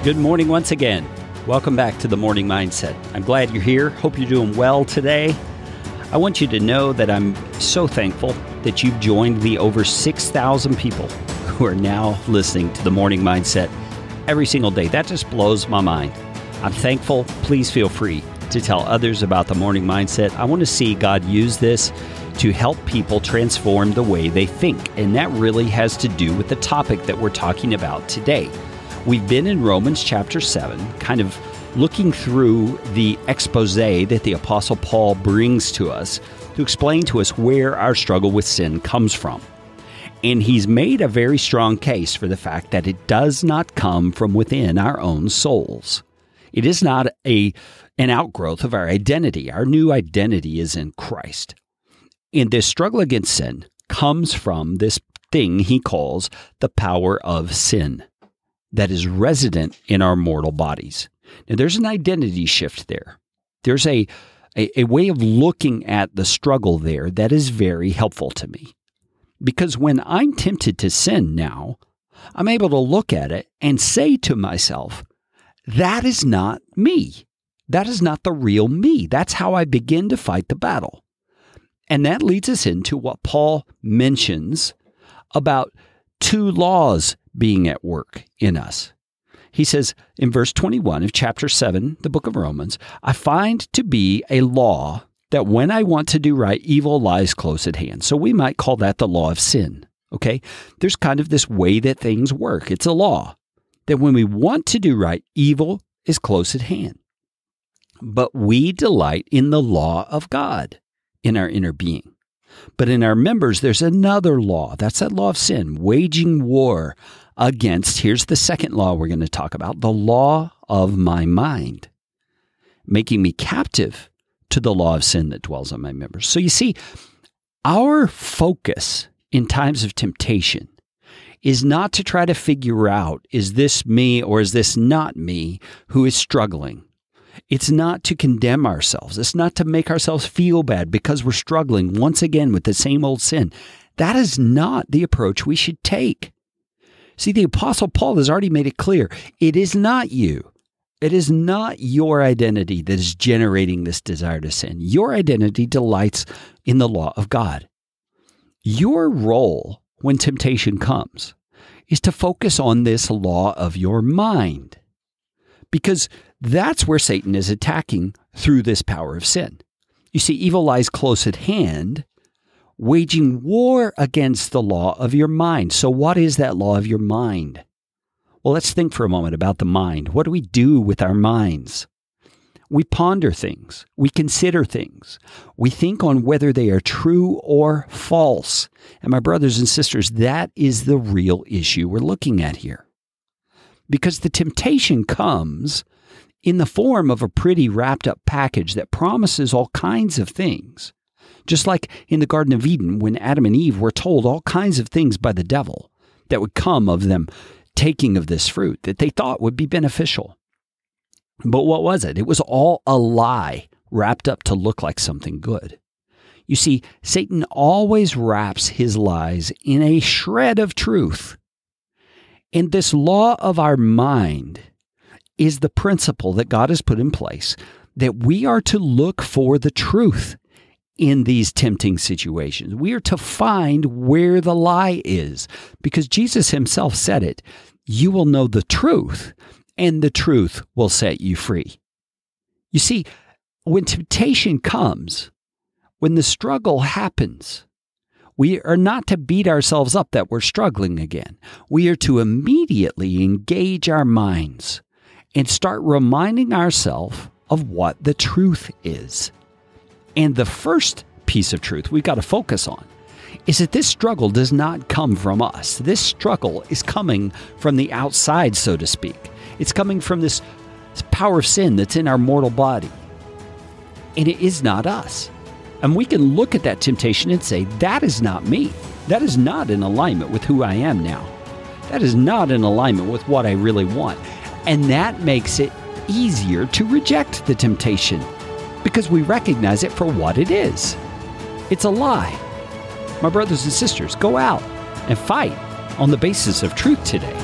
Good morning once again. Welcome back to the Morning Mindset. I'm glad you're here. Hope you're doing well today. I want you to know that I'm so thankful that you've joined the over 6,000 people who are now listening to the Morning Mindset every single day. That just blows my mind. I'm thankful. Please feel free to tell others about the Morning Mindset. I want to see God use this to help people transform the way they think. And that really has to do with the topic that we're talking about today. We've been in Romans chapter 7, kind of looking through the expose that the Apostle Paul brings to us to explain to us where our struggle with sin comes from. And he's made a very strong case for the fact that it does not come from within our own souls. It is not an outgrowth of our identity. Our new identity is in Christ. And this struggle against sin comes from this thing he calls the power of sin that is resident in our mortal bodies. Now, there's an identity shift there. There's a way of looking at the struggle there that is very helpful to me. Because when I'm tempted to sin now, I'm able to look at it and say to myself, that is not me. That is not the real me. That's how I begin to fight the battle. And that leads us into what Paul mentions about two laws being at work in us. He says in verse 21 of chapter 7, the book of Romans, I find to be a law that when I want to do right, evil lies close at hand. So we might call that the law of sin, okay? There's kind of this way that things work. It's a law that when we want to do right, evil is close at hand. But we delight in the law of God in our inner being. But in our members, there's another law. That's that law of sin, waging war against, here's the second law we're going to talk about, the law of my mind, making me captive to the law of sin that dwells on my members. So you see, our focus in times of temptation is not to try to figure out, is this me or is this not me who is struggling? It's not to condemn ourselves. It's not to make ourselves feel bad because we're struggling once again with the same old sin. That is not the approach we should take. See, the Apostle Paul has already made it clear. It is not you. It is not your identity that is generating this desire to sin. Your identity delights in the law of God. Your role when temptation comes is to focus on this law of your mind, because that's where Satan is attacking through this power of sin. You see, evil lies close at hand, waging war against the law of your mind. So what is that law of your mind? Well, let's think for a moment about the mind. What do we do with our minds? We ponder things. We consider things. We think on whether they are true or false. And my brothers and sisters, that is the real issue we're looking at here. Because the temptation comes in the form of a pretty wrapped up package that promises all kinds of things. Just like in the Garden of Eden, when Adam and Eve were told all kinds of things by the devil that would come of them taking of this fruit that they thought would be beneficial. But what was it? It was all a lie wrapped up to look like something good. You see, Satan always wraps his lies in a shred of truth. And this law of our mind is the principle that God has put in place, that we are to look for the truth in these tempting situations. We are to find where the lie is, because Jesus himself said it. You will know the truth, and the truth will set you free. You see, when temptation comes, when the struggle happens, we are not to beat ourselves up that we're struggling again. We are to immediately engage our minds and start reminding ourselves of what the truth is. And the first piece of truth we've got to focus on is that this struggle does not come from us. This struggle is coming from the outside, so to speak. It's coming from this power of sin that's in our mortal body. And it is not us. And we can look at that temptation and say, that is not me. That is not in alignment with who I am now. That is not in alignment with what I really want. And that makes it easier to reject the temptation because we recognize it for what it is. It's a lie. My brothers and sisters, go out and fight on the basis of truth today.